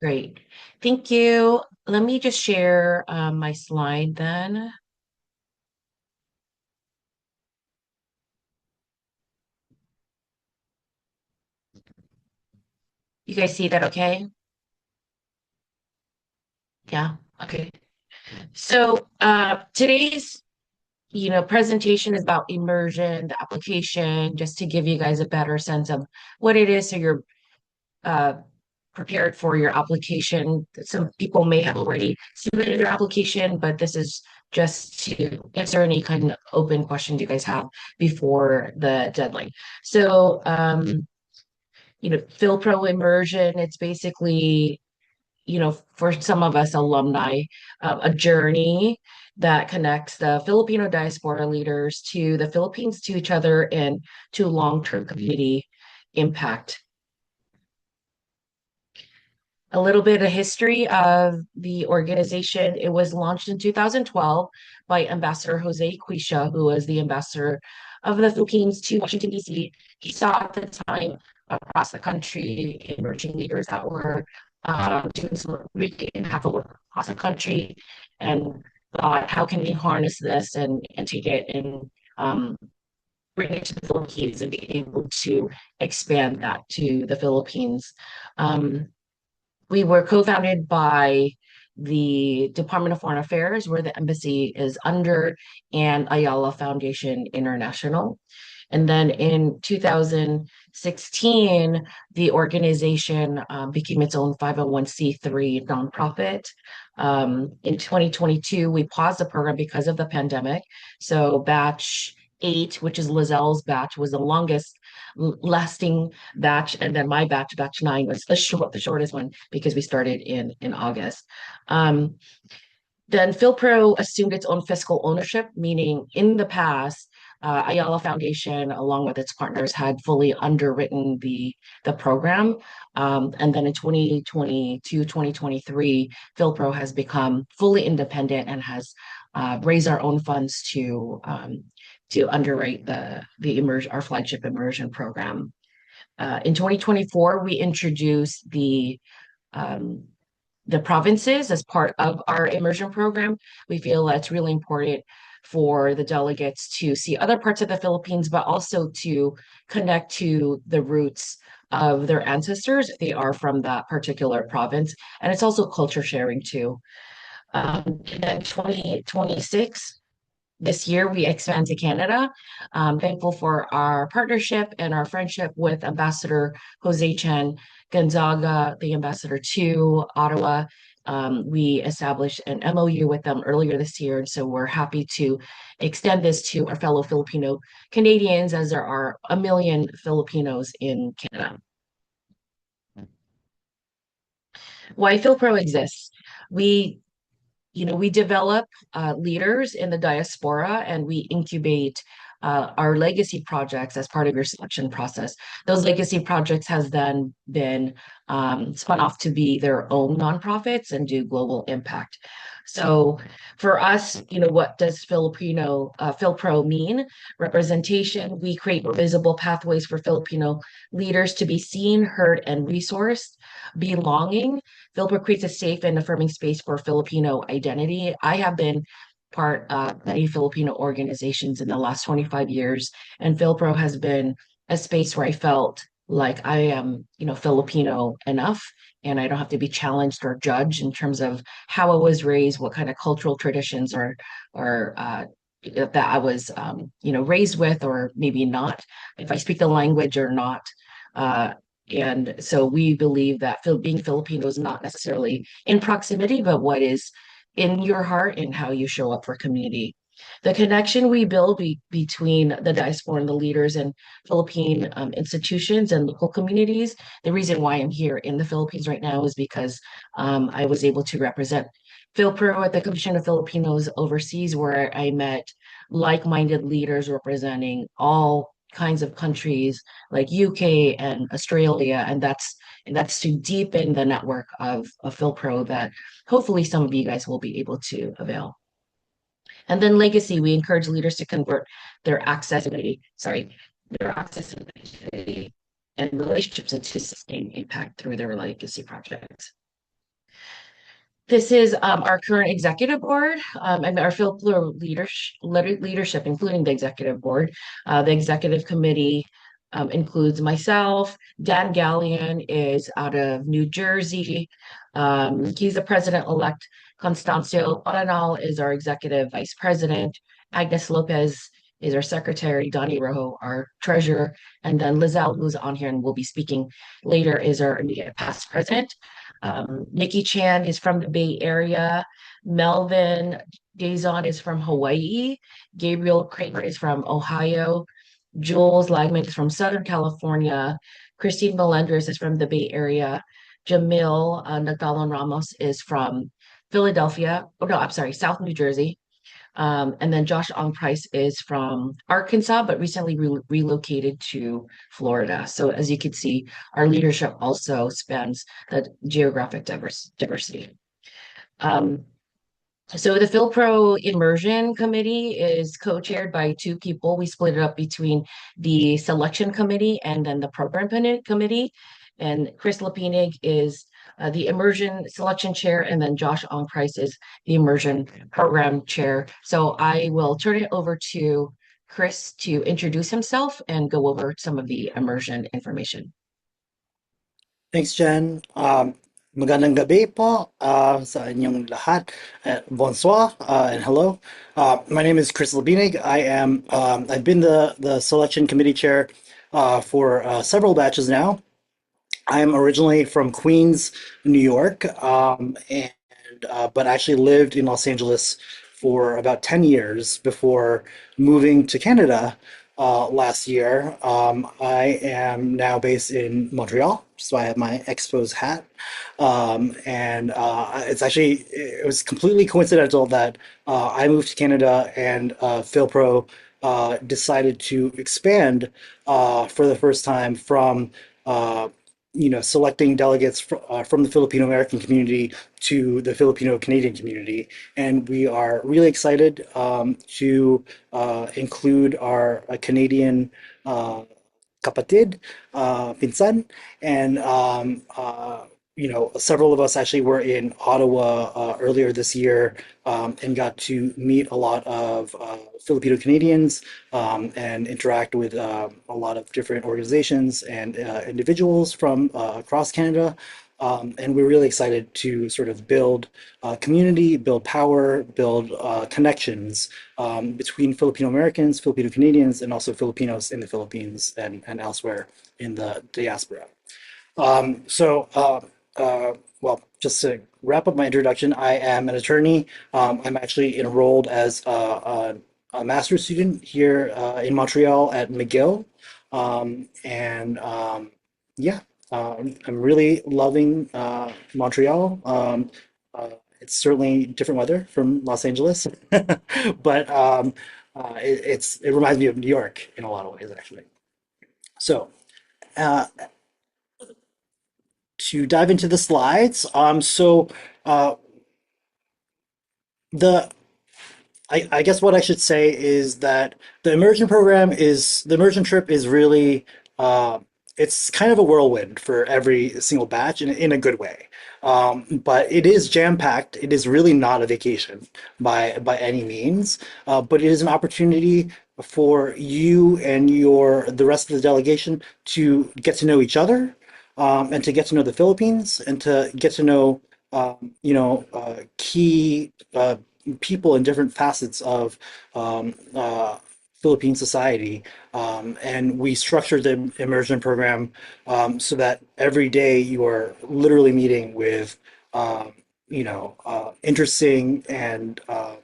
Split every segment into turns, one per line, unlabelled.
Great. Thank you. Let me just share my slide then. You guys see that okay? Yeah. Okay. So today's presentation is about immersion, the application, just to give you guys a better sense of what it is so you're uh, prepared for your application. Some people may have already submitted their application, but this is just to answer any kind of open questions you guys have before the deadline. So, FYLPRO immersion, it's basically, for some of us alumni, a journey that connects the Filipino diaspora leaders to the Philippines, to each other, and to long-term community impact. A little bit of history of the organization. It was launched in 2012 by Ambassador Jose Quisha, who was the ambassador of the Philippines to Washington, D.C. He saw at the time across the country emerging leaders that were doing some really impactful work across the country and thought, how can we harness this and take it and bring it to the Philippines and be able to expand that to the Philippines. We were co-founded by the Department of Foreign Affairs, where the embassy is under, and Ayala Foundation International. And then in 2016, the organization became its own 501(c)(3) nonprofit. In 2022, we paused the program because of the pandemic. So batch 8, which is Lazelle's batch, was the longest lasting batch, and then my batch, batch 9, was the shortest one because we started in August. Um, then FYLPRO assumed its own fiscal ownership, meaning in the past, Ayala Foundation, along with its partners, had fully underwritten the program. And then in 2022, 2023, FYLPRO has become fully independent and has raised our own funds to underwrite the immersion, our flagship immersion program. In 2024, we introduced um, the provinces as part of our immersion program. We feel that's really important for the delegates to see other parts of the Philippines, but also to connect to the roots of their ancestors if they are from that particular province. And it's also culture sharing too. And then 2026, this year we expand to Canada. Thankful for our partnership and our friendship with Ambassador Jose Chen Gonzaga, the ambassador to Ottawa. We established an MOU with them earlier this year, and so we're happy to extend this to our fellow Filipino Canadians, as there are a million Filipinos in Canada. Why PhilPro exists? We we develop leaders in the diaspora and we incubate our legacy projects as part of your selection process. Those legacy projects has then been spun off to be their own nonprofits and do global impact. So for us, what does Filipro mean? Representation. We create visible pathways for Filipino leaders to be seen, heard, and resourced. Belonging. Philpro creates a safe and affirming space for Filipino identity. I have been part of many Filipino organizations in the last 25 years, and Philpro has been a space where I felt like I am, Filipino enough, and I don't have to be challenged or judged in terms of how I was raised, what kind of cultural traditions or that I was, raised with, or maybe not, if I speak the language or not. Uh, and so we believe that being Filipino is not necessarily in proximity, but what is in your heart and how you show up for community. The connection we build between the diaspora and the leaders and Philippine institutions and local communities. The reason why I'm here in the Philippines right now is because I was able to represent PhilPro at the Commission of Filipinos overseas, where I met like-minded leaders representing all kinds of countries like UK and Australia, and that's to deepen the network of PhilPro that hopefully some of you guys will be able to avail. And then legacy, we encourage leaders to convert their accessibility and relationships into sustained impact through their legacy projects. This is our current executive board and our FYLPRO leadership, including the executive board. The executive committee includes myself. Dan Gallion is out of New Jersey. He's the president-elect. Constancio Paranal is our executive vice president. Agnes Lopez is our secretary. Donnie Rojo, our treasurer. And then Lizelle, who's on here and will be speaking later, is our immediate past president. Nikki Chan is from the Bay Area. Melvin Dazon is from Hawaii. Gabriel Kramer is from Ohio. Jules Lagman is from Southern California. Christine Melendres is from the Bay Area. Jamil Nagdalon Ramos is from Philadelphia. Oh, no, I'm sorry, South New Jersey. And then Josh Ong Price is from Arkansas, but recently relocated to Florida. So as you can see, our leadership also spans the geographic diversity. Um, so the FYLPRO Immersion Committee is co-chaired by two people. We split it up between the selection committee and then the program committee. And Chris Lepinig is the immersion selection chair, and then Josh Ong Price is the immersion program chair. So I will turn it over to Chris to introduce himself and go over some of the immersion information.
Thanks, Jen. Magandang gabi po sa inyong lahat. Bonsoir and hello. My name is Chris Labinig. I've been the selection committee chair for several batches now. I'm originally from Queens, New York, and but actually lived in Los Angeles for about 10 years before moving to Canada last year. I am now based in Montreal, so I have my Expos hat. And it was completely coincidental that I moved to Canada and PhilPro decided to expand for the first time from selecting delegates from the Filipino American community to the Filipino Canadian community. And we are really excited to include our Canadian kapatid, pinsan, and several of us actually were in Ottawa earlier this year and got to meet a lot of Filipino Canadians and interact with a lot of different organizations and individuals from across Canada. And we're really excited to sort of build community, build power, build connections between Filipino Americans, Filipino Canadians, and also Filipinos in the Philippines and elsewhere in the diaspora. Well, just to wrap up my introduction, I am an attorney. I'm actually enrolled as a master's student here in Montreal at McGill. And yeah, I'm really loving Montreal. It's certainly different weather from Los Angeles, but it reminds me of New York in a lot of ways, actually. So, uh, to dive into the slides. Uh, the I guess what I should say is that the immersion trip is really it's kind of a whirlwind for every single batch in a good way. But it is jam-packed. It is really not a vacation by any means, but it is an opportunity for you and the rest of the delegation to get to know each other, and to get to know the Philippines and to get to know key people in different facets of Philippine society. And we structured the immersion program so that every day you are literally meeting with interesting and I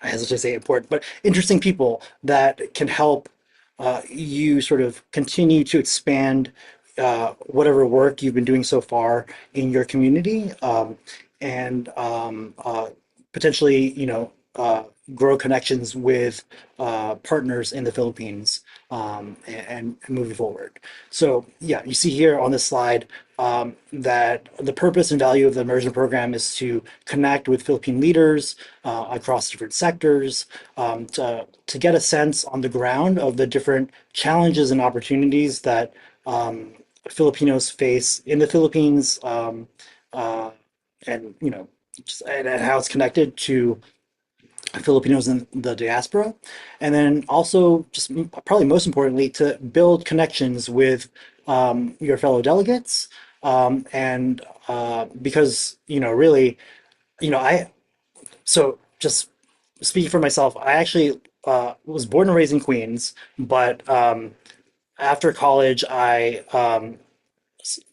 hesitate to say important, but interesting people that can help you sort of continue to expand whatever work you've been doing so far in your community, and potentially, grow connections with partners in the Philippines, and moving forward. So yeah, you see here on this slide that the purpose and value of the immersion program is to connect with Philippine leaders across different sectors, to get a sense on the ground of the different challenges and opportunities that Filipinos face in the Philippines, and just and how it's connected to Filipinos in the diaspora, and then also just probably most importantly to build connections with your fellow delegates, and because really I so just speaking for myself, I actually was born and raised in Queens, but after college, I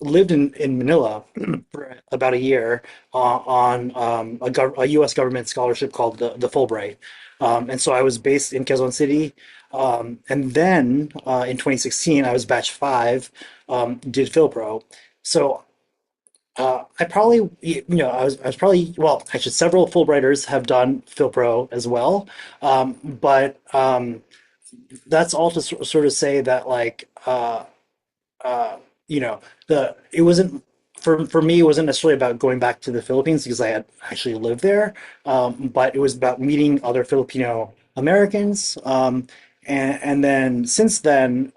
lived in Manila for about a year on a U.S. government scholarship called the Fulbright. And so I was based in Quezon City. And then in 2016, I was batch five, did FYLPRO. So I probably, I was probably, well, actually, several Fulbrighters have done FYLPRO as well. But that's all to sort of say that, like, uh, the it wasn't for me. It wasn't necessarily about going back to the Philippines because I had actually lived there, but it was about meeting other Filipino Americans, and then since then,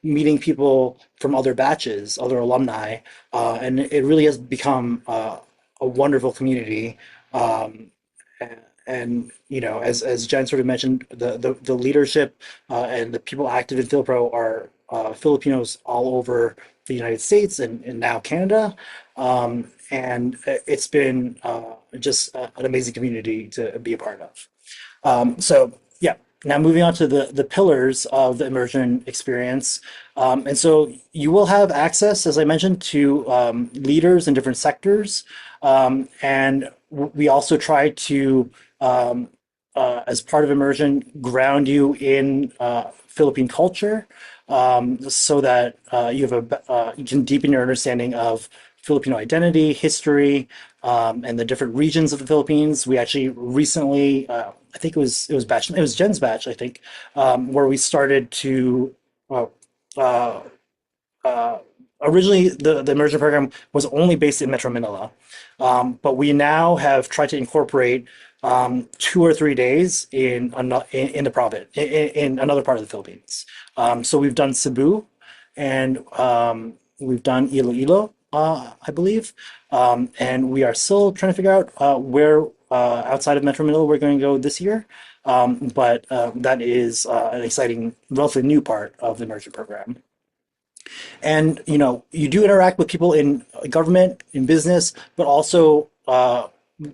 meeting people from other batches, other alumni, and it really has become a wonderful community. Um, and as Jen sort of mentioned, the leadership and the people active in FilPro are Filipinos all over the United States and now Canada. And it's been just an amazing community to be a part of. So yeah, now moving on to the pillars of the immersion experience. And so you will have access, as I mentioned, to leaders in different sectors. And we also try to, as part of immersion, ground you in Philippine culture, so that you can deepen your understanding of Filipino identity, history, and the different regions of the Philippines. We actually recently, I think it was Jen's batch, I think, where we started to. Uh, uh, uh, Originally, the immersion program was only based in Metro Manila, but we now have tried to incorporate 2 or 3 days in the province, in another part of the Philippines. So we've done Cebu, and we've done Iloilo, I believe, and we are still trying to figure out where outside of Metro Manila we're going to go this year. But that is an exciting, relatively new part of the immersion program. And you do interact with people in government, in business, but also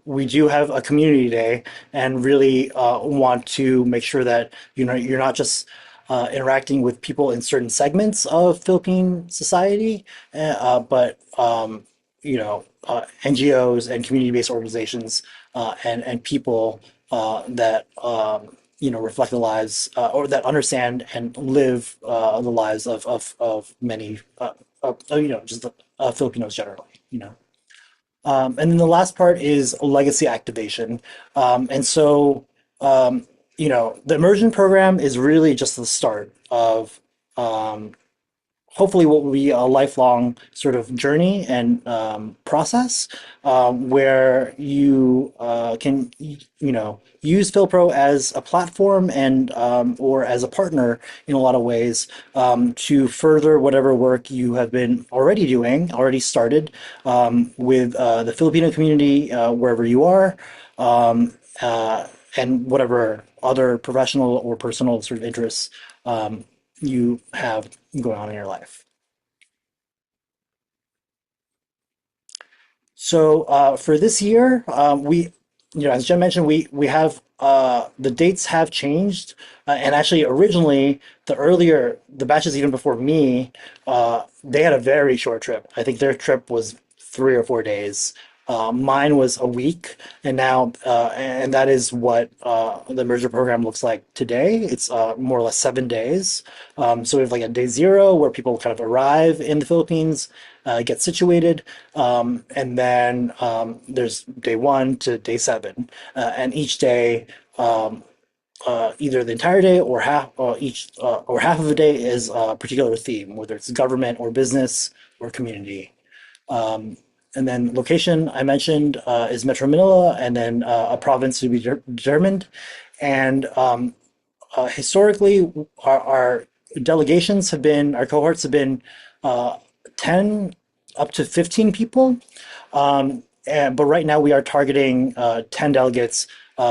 we do have a community day, and really want to make sure that you're not just interacting with people in certain segments of Philippine society, but NGOs and community-based organizations, and people that reflect the lives, or that understand and live the lives of many just Filipinos generally. And then the last part is legacy activation. And so the immersion program is really just the start of hopefully what will be a lifelong sort of journey and process, where you can use FilPro as a platform and or as a partner in a lot of ways, to further whatever work you have been already started, with the Filipino community, wherever you are, um, uh, and whatever other professional or personal sort of interests you have going on in your life. So for this year, as Jen mentioned, we have the dates have changed, and actually originally the batches even before me, they had a very short trip. I think their trip was 3 or 4 days. Mine was a week, and that is what the merger program looks like today. It's more or less 7 days. So we have like a day zero where people kind of arrive in the Philippines, get situated, and then there's day one to day seven, and each day, either the entire day or half of a day is a particular theme, whether it's government or business or community. Um, and then location I mentioned is Metro Manila, and then a province to be determined. And historically, our delegations have been, our cohorts have been uh, 10 up to 15 people. But right now we are targeting 10 delegates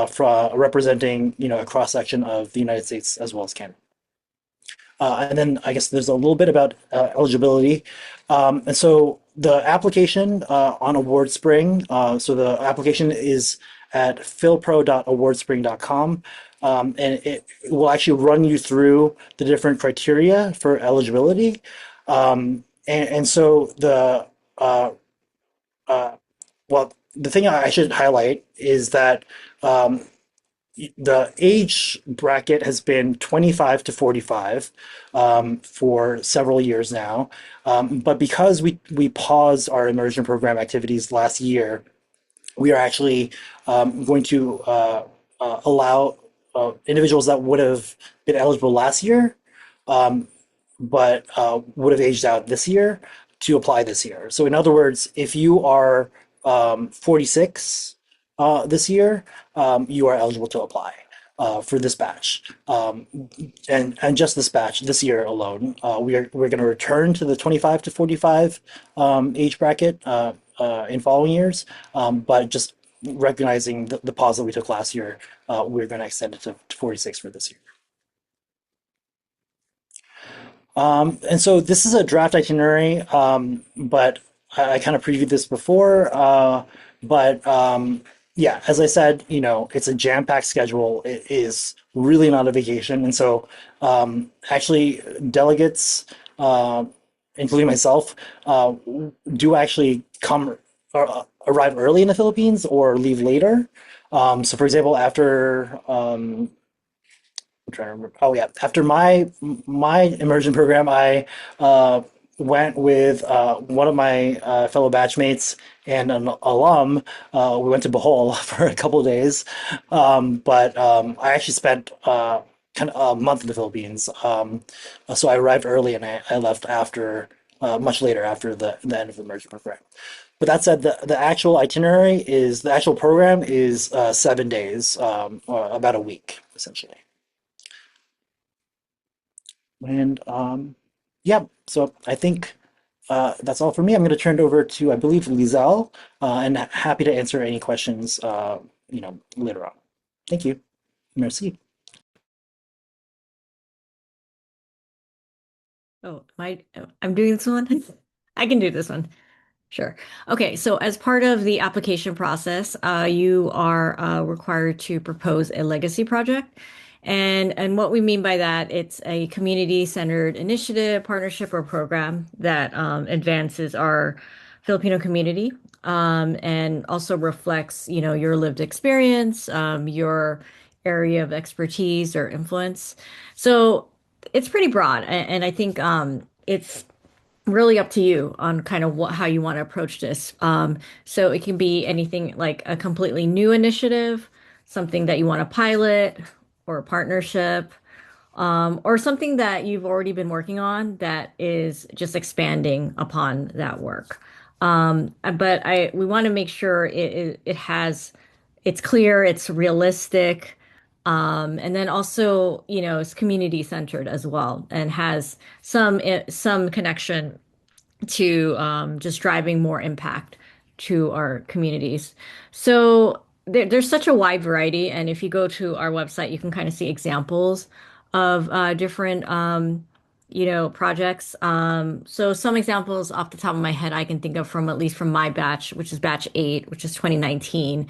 from representing, a cross section of the United States as well as Canada. And then I guess there's a little bit about eligibility. And so the application on AwardSpring, so the application is at philpro.awardspring.com. And it will actually run you through the different criteria for eligibility. And so uh, well, the thing I should highlight is that the age bracket has been 25 to 45 for several years now. But because we paused our immersion program activities last year, we are actually going to allow individuals that would have been eligible last year but would have aged out this year to apply this year. So in other words, if you are 46 this year, you are eligible to apply for this batch, and just this batch this year alone. We're going to return to the 25 to 45 age bracket in following years, but just recognizing the pause that we took last year, we're going to extend it to 46 for this year. And so this is a draft itinerary, but I kind of previewed this before. But yeah, as I said, it's a jam-packed schedule. It is really not a vacation. And so actually, delegates, including myself, do actually come arrive early in the Philippines or leave later. So for example, after I'm trying to remember. Oh yeah, after my immersion program, I went with one of my fellow batchmates and an alum. We went to Bohol for a couple of days, but I actually spent kind of a month in the Philippines. So I arrived early and I left after much later after the end of the immersion program. But that said, the actual itinerary is the actual program is 7 days, or about a week essentially. And yeah, so I think that's all for me. I'm going to turn it over to, I believe, Lizelle, and happy to answer any questions, later on. Thank you. Merci.
Oh, I'm doing this one. I can do this one. Sure. Okay, so as part of the application process, you are required to propose a legacy project. And what we mean by that, it's a community-centered initiative, partnership, or program that advances our Filipino community, and also reflects, your lived experience, your area of expertise or influence. So it's pretty broad, and I think it's really up to you on kind of how you want to approach this. So it can be anything like a completely new initiative, something that you want to pilot, or a partnership, or something that you've already been working on that is just expanding upon that work. But we want to make sure it's clear, it's realistic, and then also, it's community centered as well, and has some connection to just driving more impact to our communities. So there's such a wide variety, and if you go to our website, you can kind of see examples of different projects. So some examples off the top of my head I can think of from at least from my batch, which is batch 8, which is 2019,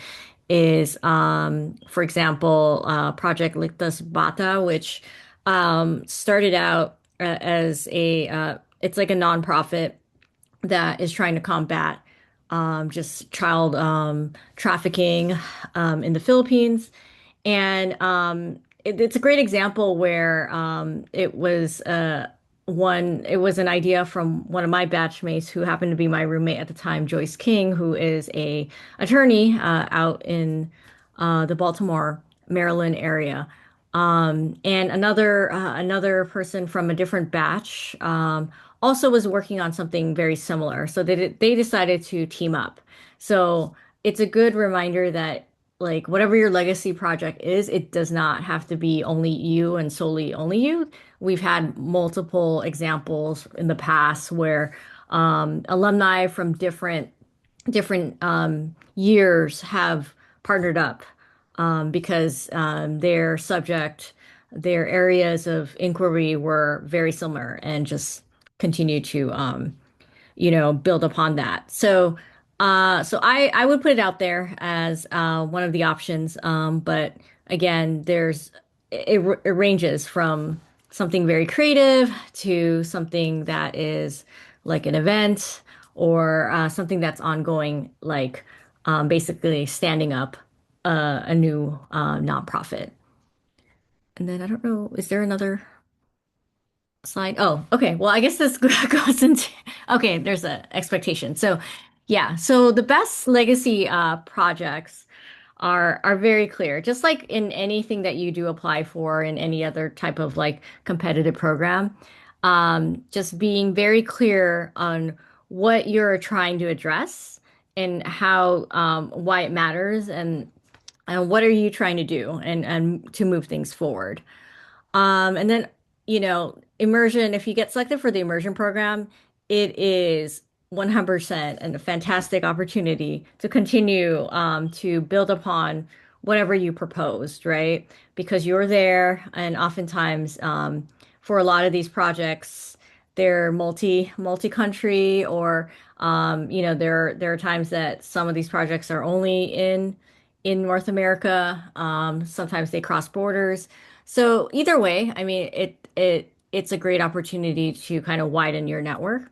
is for example, Project Lictas Bata, which started out as it's like a nonprofit that is trying to combat just child trafficking in the Philippines. And it's a great example where it was an idea from one of my batchmates who happened to be my roommate at the time, Joyce King, who is a attorney out in the Baltimore, Maryland area. And another person from a different batch also was working on something very similar. So they decided to team up. So it's a good reminder that like whatever your legacy project is, it does not have to be only you and solely only you. We've had multiple examples in the past where Alumni from different years have partnered up because their areas of inquiry were very similar and just continue to build upon that. So I would put it out there as one of the options. But again, it ranges from something very creative to something that is like an event or something that's ongoing, like basically standing up a new nonprofit. And then I don't know, is there another slide? Oh, okay. Well, I guess this goes into, okay, there's a expectation. So yeah, so the best legacy projects are very clear. Just like in anything that you do apply for in any other type of like competitive program, just being very clear on what you're trying to address and how why it matters and what are you trying to do and to move things forward. And then, immersion, if you get selected for the immersion program, it is 100% and a fantastic opportunity to continue to build upon whatever you proposed, right? Because you're there, and oftentimes for a lot of these projects, they're multi-country, or there are times that some of these projects are only in North America. Sometimes they cross borders. So either way, I mean, it's a great opportunity to kind of widen your network.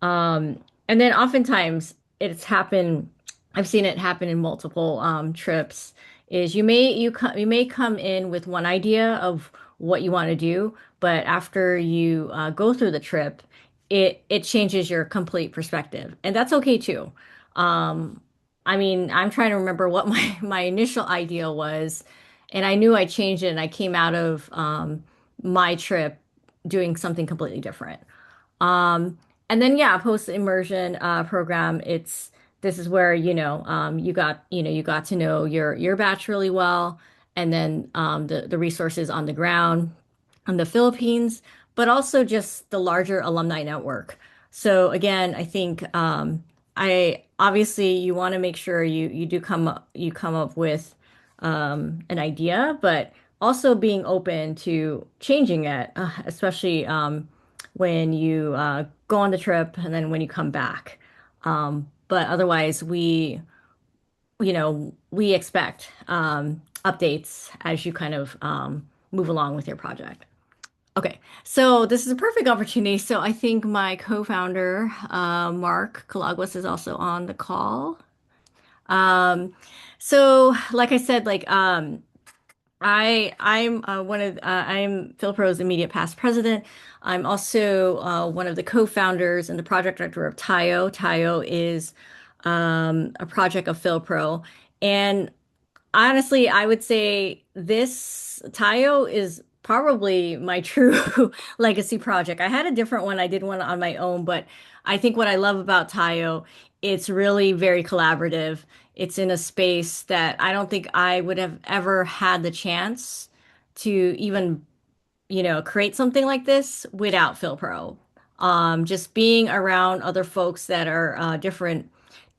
And then oftentimes it's happened, I've seen it happen in multiple trips, is you may come in with one idea of what you want to do, but after you go through the trip, it changes your complete perspective. And that's okay too. Um, I mean, I'm trying to remember what my initial idea was, and I knew I changed it and I came out of my trip doing something completely different. Um, and then yeah, post immersion program, this is where you got to know your batch really well, and then the resources on the ground in the Philippines, but also just the larger alumni network. So again, I think I obviously you want to make sure you do come up with an idea, but also being open to changing it, especially when you go on the trip and then when you come back. But otherwise, we expect updates as you kind of move along with your project. Okay, so this is a perfect opportunity. So I think my co-founder, Mark Calaguas, is also on the call. Um, so like I said, I'm FYLPRO's immediate past president. I'm also one of the co-founders and the project director of TIO. TIO is a project of FYLPRO, and honestly, I would say this Tayo is probably my true legacy project. I had a different one. I did one on my own, but I think what I love about Tayo, it's really very collaborative. It's in a space that I don't think I would have ever had the chance to even create something like this without PhilPro. Just being around other folks that are different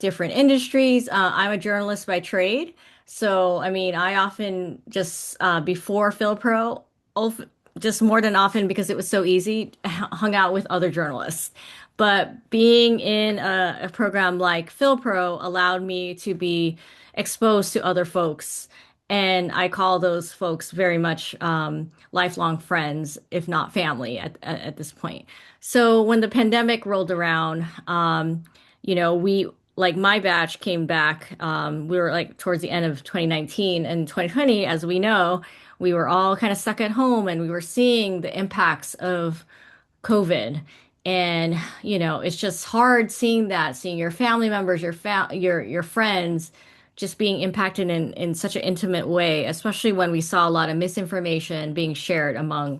industries. I'm a journalist by trade, so I mean, I often just before PhilPro, just more than often because it was so easy, hung out with other journalists. But being in a program like PhilPro allowed me to be exposed to other folks, and I call those folks very much lifelong friends, if not family, at this point. So when the pandemic rolled around, we like my batch came back. We were like towards the end of 2019 and 2020, as we know, we were all kind of stuck at home and we were seeing the impacts of COVID. And, it's just hard seeing your family members, your friends just being impacted in such an intimate way, especially when we saw a lot of misinformation being shared among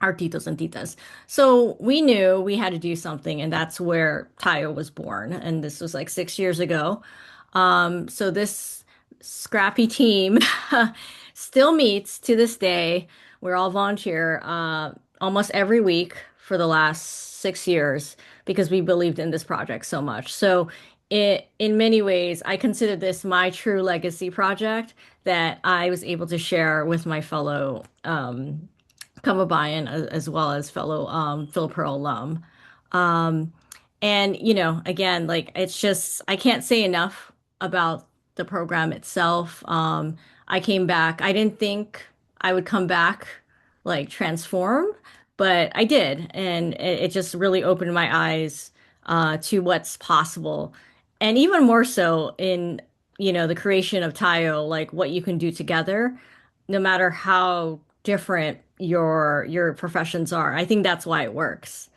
our titos and titas. So we knew we had to do something, and that's where Tayo was born. And this was like 6 years ago. So this scrappy team still meets to this day. We're all volunteer almost every week for the last 6 years because we believed in this project so much. So in many ways, I consider this my true legacy project that I was able to share with my fellow Kamabayan as well as fellow FYLPRO alum. Um, and again, like it's just I can't say enough about the program itself. I came back. I didn't think I would come back like transformed, but I did, and it just really opened my eyes to what's possible, and even more so in the creation of Tayo, like what you can do together, no matter how different your professions are. I think that's why it works.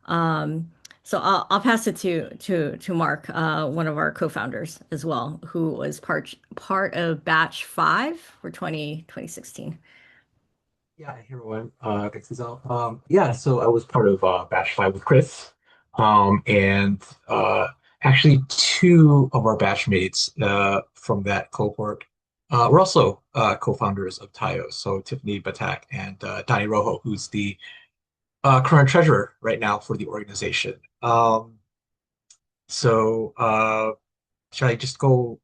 Um, so I'll pass it to Mark, one of our co-founders as well, who was part of batch 5 for 2016.
Yeah, hey everyone. Thanks, Giselle. Yeah, so I was part of batch 5 with Chris. And actually two of our batchmates from that cohort were also co-founders of Tayo. So Tiffany Batak and Donnie Rojo, who's the current treasurer right now for the organization. So should I just go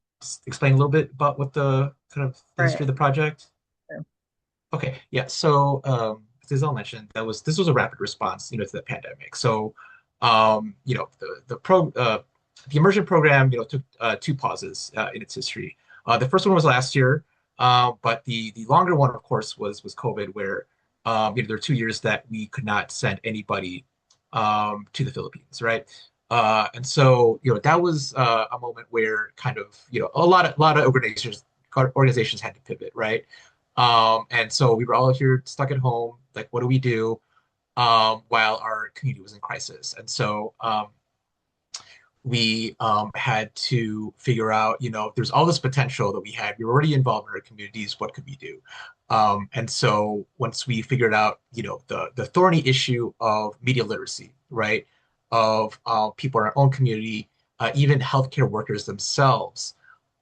explain a little bit about what the kind of the history
Right.
of the project? Okay, yeah. So, as Giselle mentioned, this was a rapid response, to the pandemic. So, the immersion program, took two pauses in its history. The first one was last year, but the longer one, of course, was COVID, where there were 2 years that we could not send anybody to the Philippines, right? And so, that was a moment where kind of, a lot of organizations had to pivot, right? And so we were all here stuck at home. Like, what do we do while our community was in crisis? And so we had to figure out, there's all this potential that we had. We were already involved in our communities. What could we do? And so once we figured out, the thorny issue of media literacy, right, of people in our own community, even healthcare workers themselves,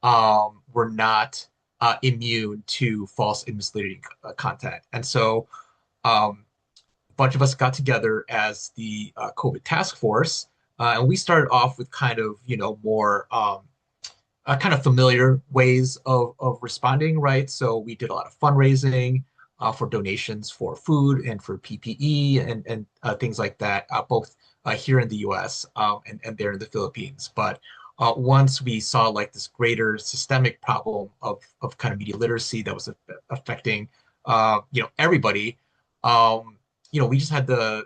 were not immune to false and misleading content. And so a bunch of us got together as the COVID task force, and we started off with kind of, more kind of familiar ways of responding, right? So we did a lot of fundraising for donations for food and for PPE and things like that, both here in the US and there in the Philippines. But once we saw like this greater systemic problem of kind of media literacy that was affecting, everybody, we just had the,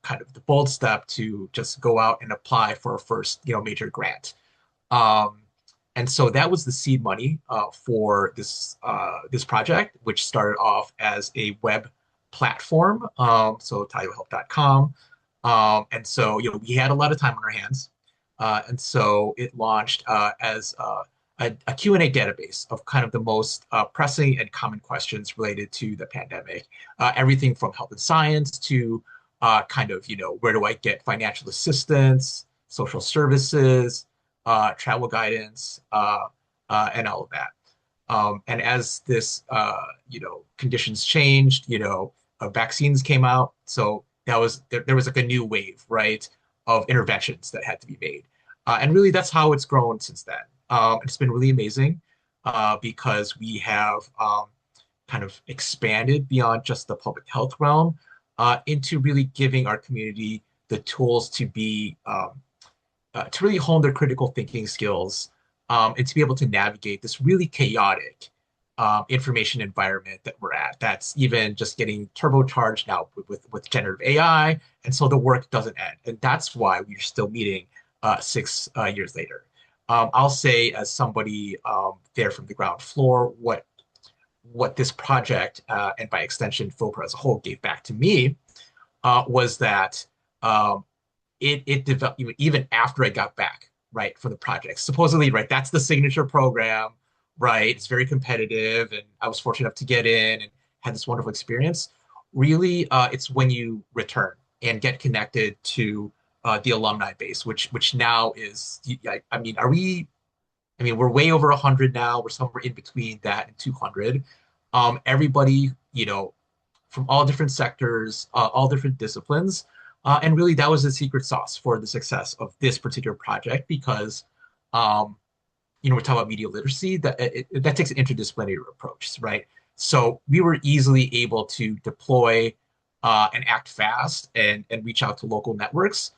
kind of the bold step to just go out and apply for our first, major grant. Um, and so that was the seed money for this project, which started off as a web platform, so tayohelp.com. And so we had a lot of time on our hands, and so it launched as a Q&A database of kind of the most pressing and common questions related to the pandemic, everything from health and science to kind of where do I get financial assistance, social services, travel guidance, and all of that. And as this, conditions changed, vaccines came out. So there was like a new wave, right, of interventions that had to be made. And really, that's how it's grown since then. It's been really amazing because we have kind of expanded beyond just the public health realm into really giving our community the tools to really hone their critical thinking skills and to be able to navigate this really chaotic information environment that we're at. That's even just getting turbocharged now with generative AI, and so the work doesn't end. And that's why we're still meeting 6 years later. I'll say, as somebody there from the ground floor, what this project and by extension FYLPRO as a whole gave back to me was that it developed even after I got back, right, from the project. Supposedly, right, that's the signature program, right? It's very competitive, and I was fortunate enough to get in and had this wonderful experience. Really, it's when you return and get connected to the alumni base, which now is, I mean, we're way over 100 now. We're somewhere in between that and 200. Everybody, from all different sectors, all different disciplines, And really, that was the secret sauce for the success of this particular project because, um, we're talking about media literacy, that takes an interdisciplinary approach, right? So we were easily able to deploy and act fast and reach out to local networks.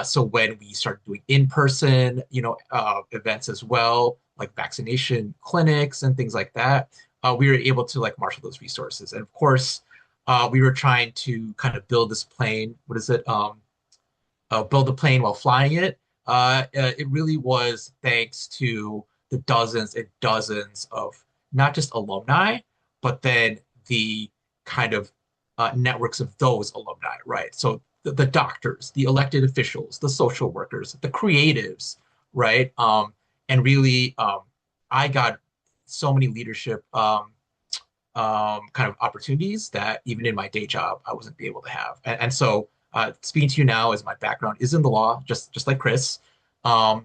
So when we started doing in-person, events as well, like vaccination clinics and things like that, we were able to like marshal those resources. And of course, we were trying to kind of build this plane. What is it? Build a plane while flying it. It really was thanks to the dozens and dozens of not just alumni, but then the kind of networks of those alumni, right? So the doctors, the elected officials, the social workers, the creatives, right? And really, I got so many leadership kind of opportunities that even in my day job I wasn't be able to have. And so speaking to you now, as my background is in the law, just like Chris,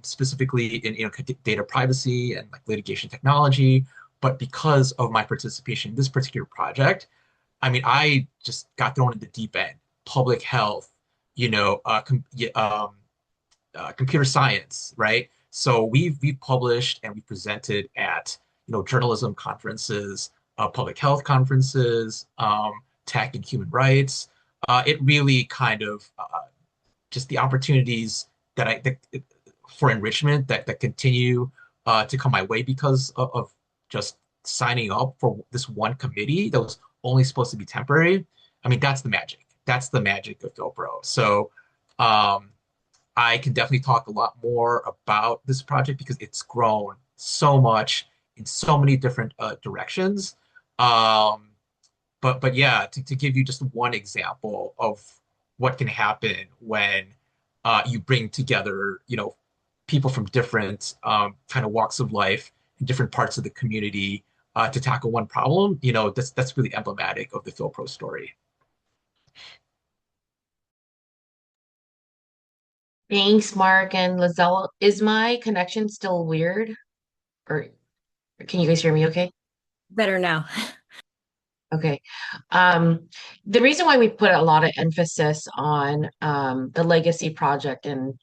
specifically in data privacy and like litigation technology. But because of my participation in this particular project, I mean, I just got thrown in the deep end, public health, you know, computer science, right? So we've published and we presented at journalism conferences, public health conferences, tech and human rights. It really kind of just the opportunities for enrichment that continue to come my way because of just signing up for this one committee that was only supposed to be temporary. I mean, that's the magic. That's the magic of FYLPRO. So um, I can definitely talk a lot more about this project because it's grown so much in so many different directions. Um, but yeah, to give you just one example of what can happen when you bring together, people from different kind of walks of life in different parts of the community to tackle one problem, that's really emblematic of the FYLPRO story.
Thanks, Mark and Lizelle. Is my connection still weird? Or can you guys hear me okay?
Better now.
Okay. Um, the reason why we put a lot of emphasis on the legacy project and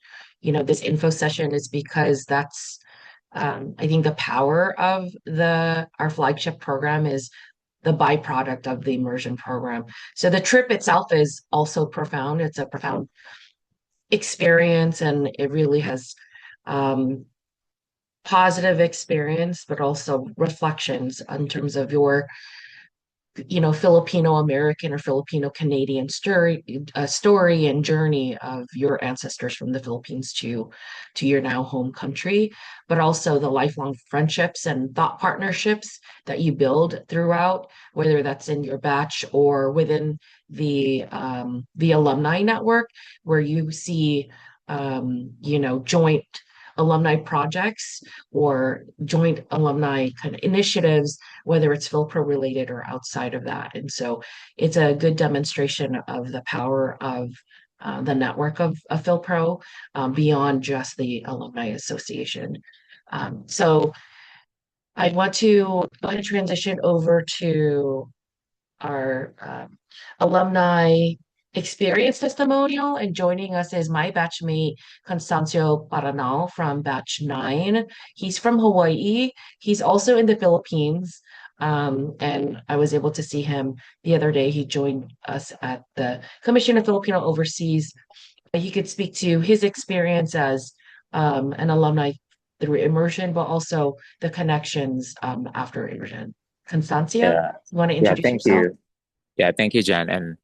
this info session is because that's I think the power of the our flagship program is the byproduct of the immersion program. So the trip itself is also profound. It's a profound experience and it really has um, positive experience, but also reflections in terms of your Filipino American or Filipino Canadian story and journey of your ancestors from the Philippines to your now home country, but also the lifelong friendships and thought partnerships that you build throughout, whether that's in your batch or within the alumni network, where you see joint alumni projects or joint alumni kind of initiatives, whether it's FYLPRO related or outside of that. And so it's a good demonstration of the power of the network of FYLPRO beyond just the Alumni Association. So I want to go ahead and transition over to our alumni experience testimonial. And joining us is my batchmate, Constancio Paranal from batch 9. He's from Hawaii. He's also in the Philippines. And I was able to see him the other day. He joined us at the Commission of Filipino Overseas. He could speak to his experience as an alumni through immersion, but also the connections after immersion. Constancia,
Yeah,
you want to
yeah,
introduce
thank
yourself?
you. Yeah, thank you, Jen. And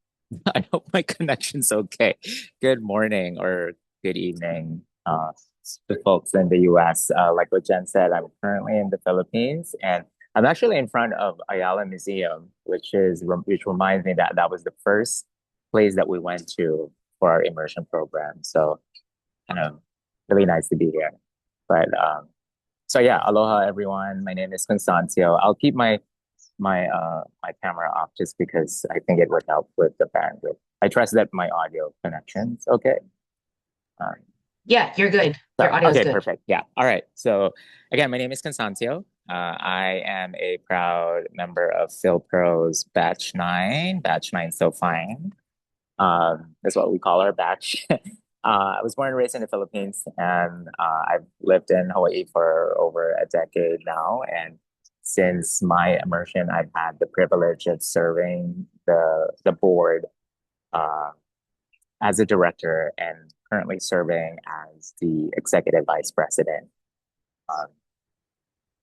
I hope my connection's okay. Good morning or good evening, to folks in the US. Like what Jen said, I'm currently in the Philippines and I'm actually in front of Ayala Museum, which reminds me that that was the first place that we went to for our immersion program. So really nice to be here. But so yeah, aloha everyone. My name is Constancio. I'll keep my camera off just because I think it would help with the bandwidth. I trust that my audio connection's okay. Um,
Yeah, you're good. Your audio is
okay,
good.
perfect. Yeah. All right. So again, my name is Constancio. I am a proud member of FYLPRO's Batch 9, Batch 9 So Fine. That's what we call our batch. I was born and raised in the Philippines, and I've lived in Hawaii for over a decade now. And since my immersion, I've had the privilege of serving the board uh, as a director and currently serving as the executive vice president. Um,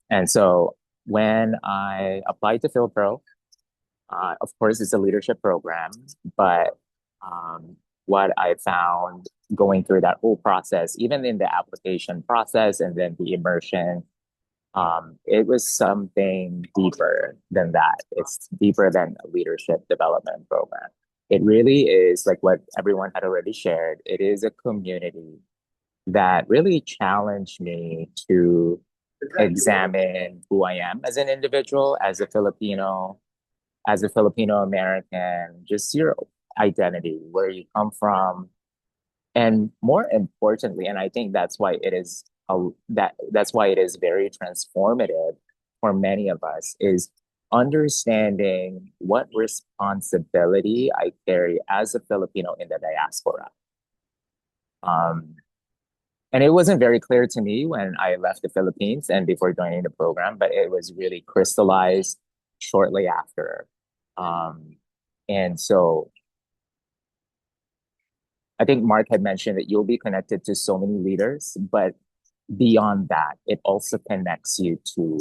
and so when I applied to FYLPRO, of course, it's a leadership program, but um, what I found going through that whole process, even in the application process and then the immersion, it was something deeper than that. It's deeper than a leadership development program. It really is like what everyone had already shared. It is a community that really challenged me to examine who I am as an individual, as a Filipino American, just your identity, where you come from, and more importantly, and I think that's why it is that's why it is very transformative for many of us, is understanding what responsibility I carry as a Filipino in the diaspora. Um, and it wasn't very clear to me when I left the Philippines and before joining the program, but it was really crystallized shortly after. Um, and so I think Mark had mentioned that you'll be connected to so many leaders, but beyond that, it also connects you to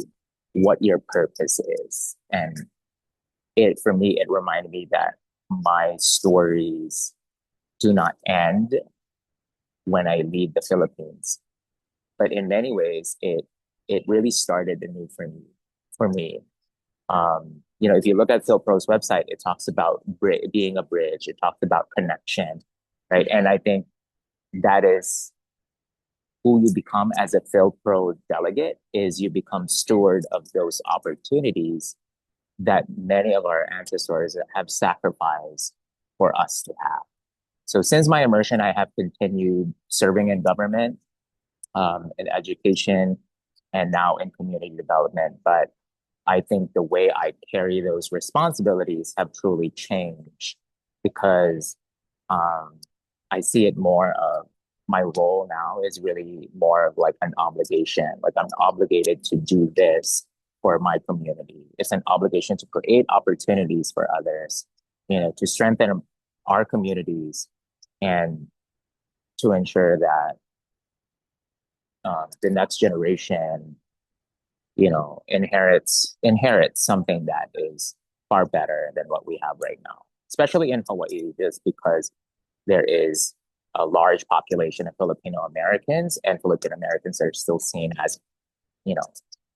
what your purpose is. And for me, it reminded me that my stories do not end when I leave the Philippines. But in many ways, it really started anew for me. If you look at FYLPRO's website, it talks about being a bridge. It talks about connection, right? And I think that is who you become as a FYLPRO delegate, is you become steward of those opportunities that many of our ancestors have sacrificed for us to have. So since my immersion, I have continued serving in government, in education, and now in community development. But I think the way I carry those responsibilities have truly changed because I see it more of my role now is really more of like an obligation. Like I'm obligated to do this for my community. It's an obligation to create opportunities for others, to strengthen our communities and to ensure that the next generation inherits something that is far better than what we have right now, especially in Hawaii, just because there is a large population of Filipino Americans, and Filipino Americans are still seen as, you know,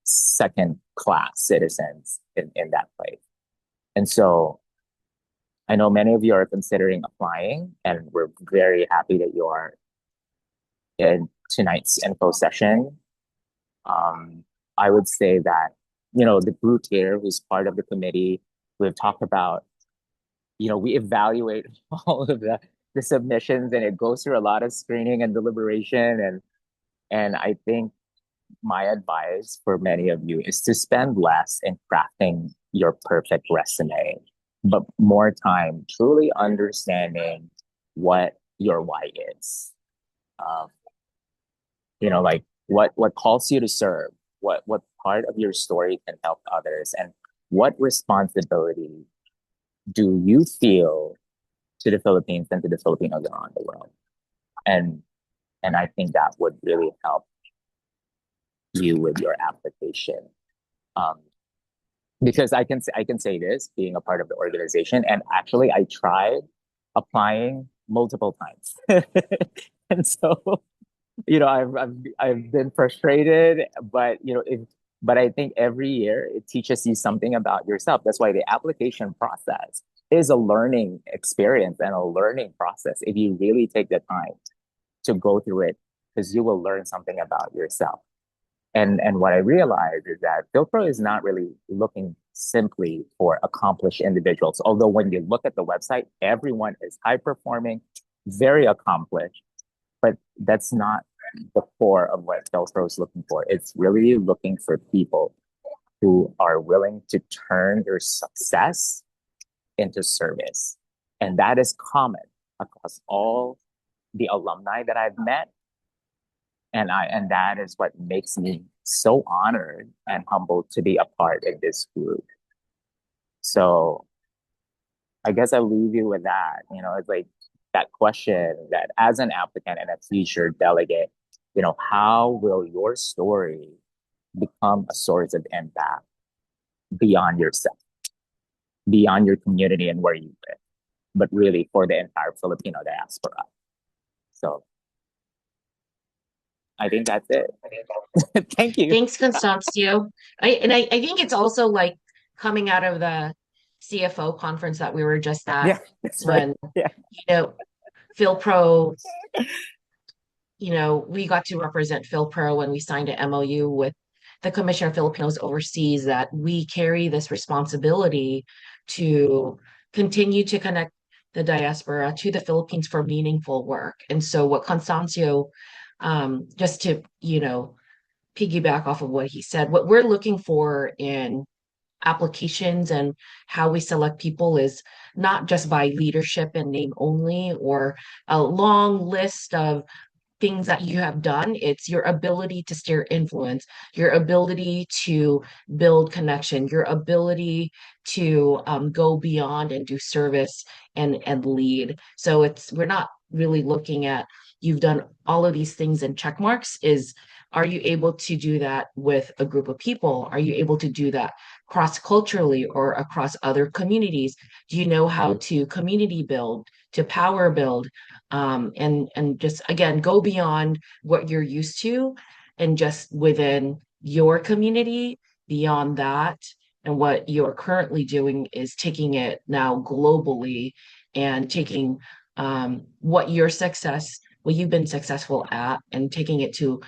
second class citizens in that place. And so I know many of you are considering applying, and we're very happy that you are in tonight's info session. I would say that, the group here who's part of the committee, we've talked about, we evaluate all of the submissions, and it goes through a lot of screening and deliberation. And I think my advice for many of you is to spend less in crafting your perfect resume, but more time truly understanding what your why is. Um, like what calls you to serve, what part of your story can help others, and what responsibility do you feel to the Philippines and to the Filipinos around the world. And I think that would really help you with your application. Because I can say this, being a part of the organization, and actually I tried applying multiple times. And so I've been frustrated, but but I think every year it teaches you something about yourself. That's why the application process is a learning experience and a learning process if you really take the time to go through it, because you will learn something about yourself. And what I realized is that FYLPRO is not really looking simply for accomplished individuals. Although when you look at the website, everyone is high performing, very accomplished, but that's not the core of what FYLPRO is looking for. It's really looking for people who are willing to turn their success into service. And that is common across all the alumni that I've met. And that is what makes me so honored and humbled to be a part of this group. So I guess I'll leave you with that. It's like that question that as an applicant and a future delegate, how will your story become a source of impact beyond yourself, beyond your community and where you live, but really for the entire Filipino diaspora? So I think that's it. Thank you.
Thanks, Constancio. I think it's also like coming out of the CFO conference that we were just at
Yeah, that's right.
when,
Yeah.
FYLPRO, we got to represent FYLPRO when we signed an MOU with the Commission of Filipinos Overseas, that we carry this responsibility to continue to connect the diaspora to the Philippines for meaningful work. And so what Constancio, just to, piggyback off of what he said, what we're looking for in applications and how we select people is not just by leadership and name only, or a long list of things that you have done. It's your ability to steer influence, your ability to build connection, your ability to go beyond and do service and lead. So we're not really looking at you've done all of these things and check marks. Is, are you able to do that with a group of people? Are you able to do that cross culturally or across other communities? Do you know how to community build, to power build, and just again go beyond what you're used to and just within your community? Beyond that, and what you're currently doing is taking it now globally and taking what you've been successful at, and taking it to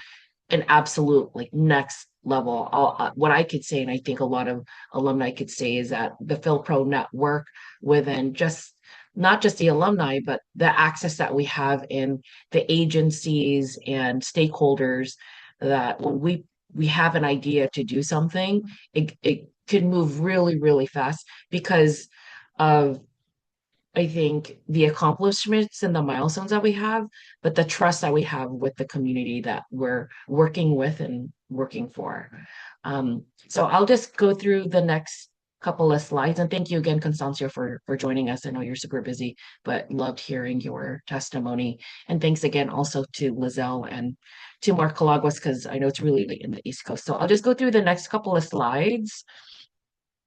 an absolute like next level. What I could say, and I think a lot of alumni could say, is that the FilPro network within just not just the alumni, but the access that we have in the agencies and stakeholders, that when we have an idea to do something, it could move really, really fast because of, I think, the accomplishments and the milestones that we have, but the trust that we have with the community that we're working with and working for. So I'll just go through the next couple of slides. And thank you again, Constancio, for joining us. I know you're super busy, but loved hearing your testimony. And thanks again also to Lizelle and to Mark Calaguas, because I know it's really late in the East Coast. So I'll just go through the next couple of slides.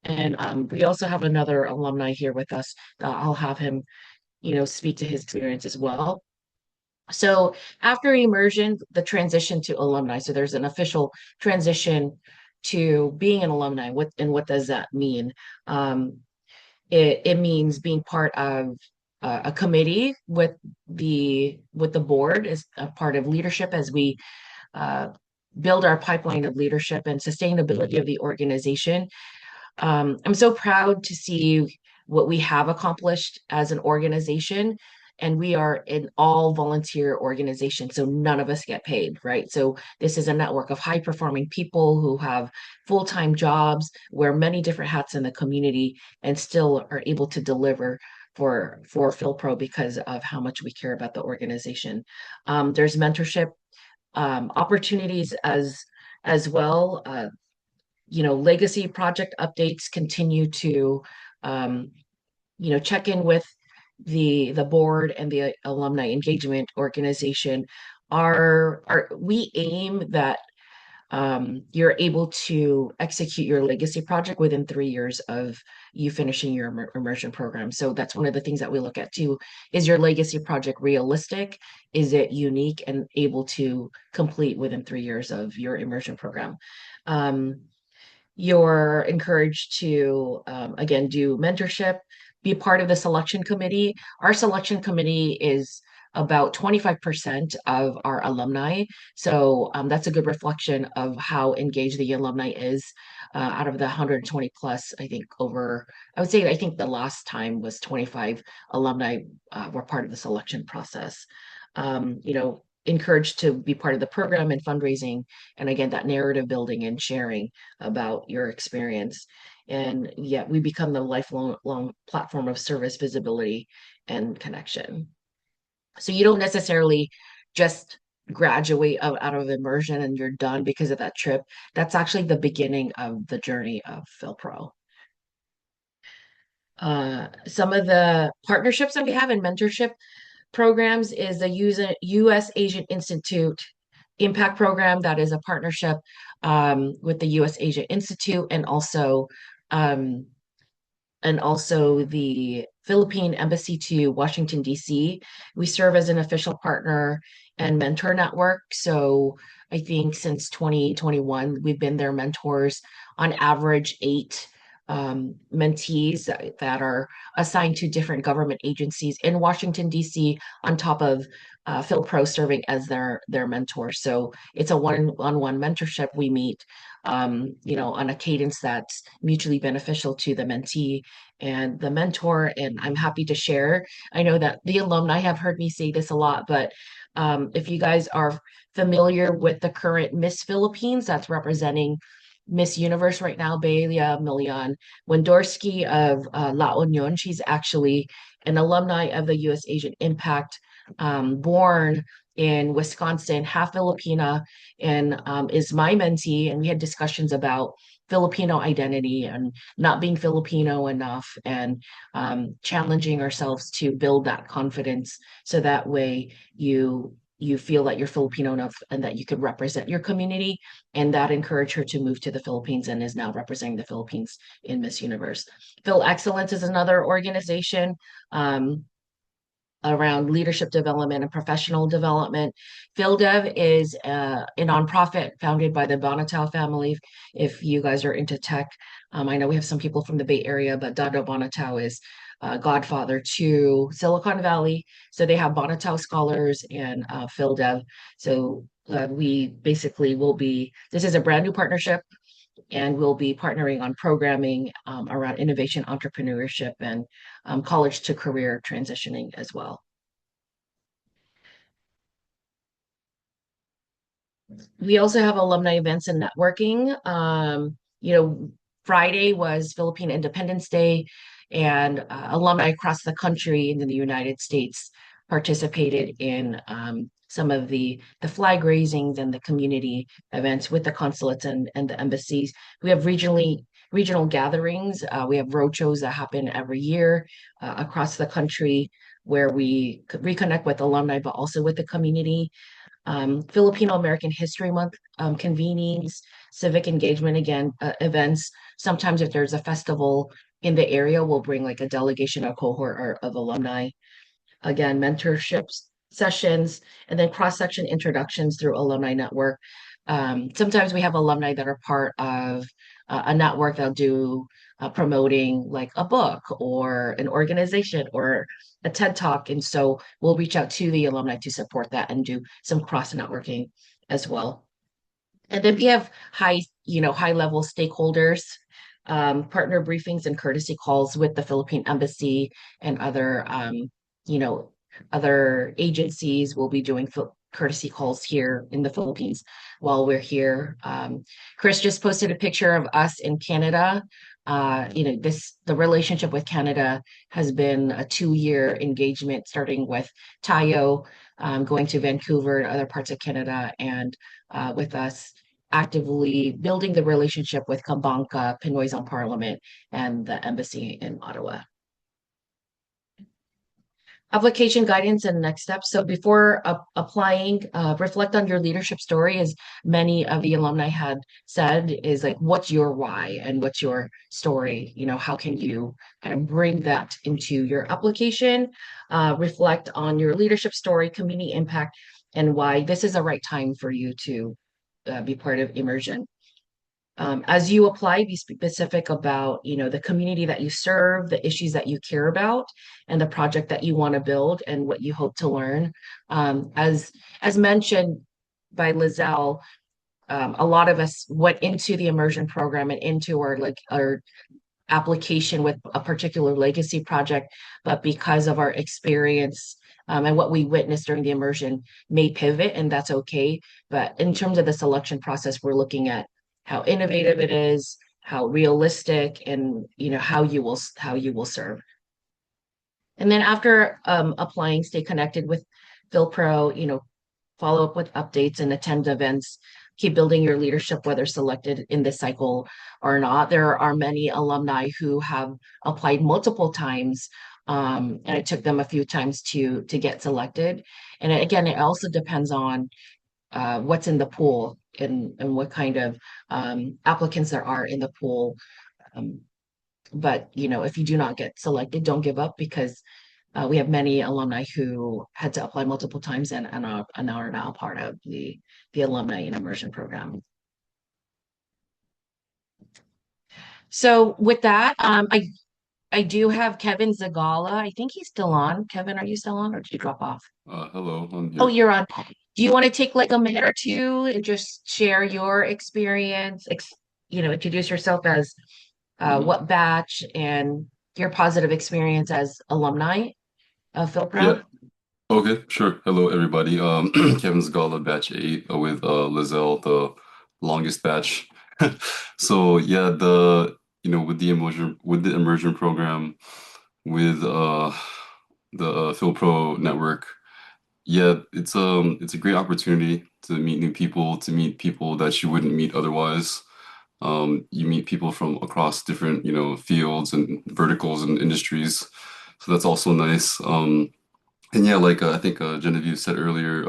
And we also have another alumni here with us. I'll have him, speak to his experience as well. So after immersion, the transition to alumni. So there's an official transition to being an alumni. What does that mean? It means being part of a committee with the board as a part of leadership as we uh, build our pipeline of leadership and sustainability of the organization. I'm so proud to see what we have accomplished as an organization. And we are an all volunteer organization, so none of us get paid, right? So this is a network of high performing people who have full-time jobs, wear many different hats in the community, and still are able to deliver for FilPro because of how much we care about the organization. There's mentorship opportunities as well. Legacy project updates continue to, check in with the board and the alumni engagement organization. We aim that you're able to execute your legacy project within 3 years of you finishing your immersion program. So that's one of the things that we look at too. Is your legacy project realistic? Is it unique and able to complete within 3 years of your immersion program? You're encouraged to, again, do mentorship, be part of the selection committee. Our selection committee is about 25% of our alumni. So that's a good reflection of how engaged the alumni is. Out of the 120 plus, I think I think the last time was 25 alumni were part of the selection process. Encouraged to be part of the program and fundraising, and again that narrative building and sharing about your experience. And yet we become the lifelong platform of service, visibility, and connection. So you don't necessarily just graduate out of immersion and you're done because of that trip. That's actually the beginning of the journey of FYLPRO. Some of the partnerships that we have in mentorship programs is the U.S. Asian Institute Impact Program. That is a partnership with the U.S. Asia Institute um, and also the Philippine Embassy to Washington, D.C. We serve as an official partner and mentor network. So I think since 2021, we've been their mentors, on average 8 mentees that are assigned to different government agencies in Washington, D.C., on top of FYLPRO serving as their mentor. So it's a one-on-one mentorship. We meet on a cadence that's mutually beneficial to the mentee and the mentor. And I'm happy to share. I know that the alumni have heard me say this a lot, but if you guys are familiar with the current Miss Philippines that's representing Miss Universe right now, Bea Milian Wendorsky of La Union, she's actually an alumni of the U.S. Asian Impact, born in Wisconsin, half Filipina, and is my mentee. And we had discussions about Filipino identity and not being Filipino enough, and challenging ourselves to build that confidence so that way you feel that you're Filipino enough and that you could represent your community. And that encouraged her to move to the Philippines and is now representing the Philippines in Miss Universe. Phil Excellence is another organization around leadership development and professional development. PhilDev is a nonprofit founded by the Bonatow family. If you guys are into tech, I know we have some people from the Bay Area, but Dado Bonatow is godfather to Silicon Valley. So they have Bonatow scholars and PhilDev. So we basically this is a brand new partnership, and we'll be partnering on programming around innovation, entrepreneurship, and college to career transitioning as well. We also have alumni events and networking. Friday was Philippine Independence Day, and alumni across the country and in the United States participated in some of the flag raisings and the community events with the consulates and the embassies. We have regional gatherings. We have roadshows that happen every year across the country where we reconnect with alumni, but also with the community. Filipino American History Month convenings, civic engagement events. Sometimes if there's a festival in the area, we'll bring like a delegation, a cohort of alumni. Again, mentorships sessions, and then cross-section introductions through alumni network. Sometimes we have alumni that are part of a network that'll do promoting like a book or an organization or a TED Talk. And so we'll reach out to the alumni to support that and do some cross networking as well. And then we have high level stakeholders, partner briefings and courtesy calls with the Philippine Embassy and other agencies. Will be doing courtesy calls here in the Philippines while we're here. Chris just posted a picture of us in Canada. The relationship with Canada has been a 2-year engagement, starting with Tayo, going to Vancouver and other parts of Canada, and with us actively building the relationship with Kambanka, Pinoy's on Parliament, and the embassy in Ottawa. Application guidance and next steps. So before applying, reflect on your leadership story, as many of the alumni had said, is like, what's your why and what's your story? How can you kind of bring that into your application? Reflect on your leadership story, community impact, and why this is the right time for you to be part of Immersion. As you apply, be specific about, the community that you serve, the issues that you care about, and the project that you want to build and what you hope to learn. As mentioned by Lizelle, a lot of us went into the immersion program and into our application with a particular legacy project, but because of our experience and what we witnessed during the immersion may pivot, and that's okay. But in terms of the selection process, we're looking at how innovative it is, how realistic, and how you will serve. And then after applying, stay connected with FYLPRO, follow up with updates and attend events. Keep building your leadership, whether selected in this cycle or not. There are many alumni who have applied multiple times, and it took them a few times to get selected. And again, it also depends on what's in the pool and what kind of applicants there are in the pool. Um, but if you do not get selected, don't give up, because we have many alumni who had to apply multiple times and are now part of the alumni and immersion program. So with that, I do have Kevin Zagala. I think he's still on. Kevin, are you still on, or did you drop off?
Hello, I'm
Oh,
here.
you're on. Do you want to take like a minute or two and just share your experience, introduce yourself as
hmm
what batch, and your positive experience as alumni of
Yeah,
FYLPRO?
okay, sure. Hello, everybody. Kevin Scala, batch 8, with Lizelle, the longest batch. So yeah, with the immersion program, with the PhilPro network, yeah, it's a great opportunity to meet new people, to meet people that you wouldn't meet otherwise. You meet people from across different, fields and verticals and industries. So that's also nice. And yeah, like I think Genevieve said earlier,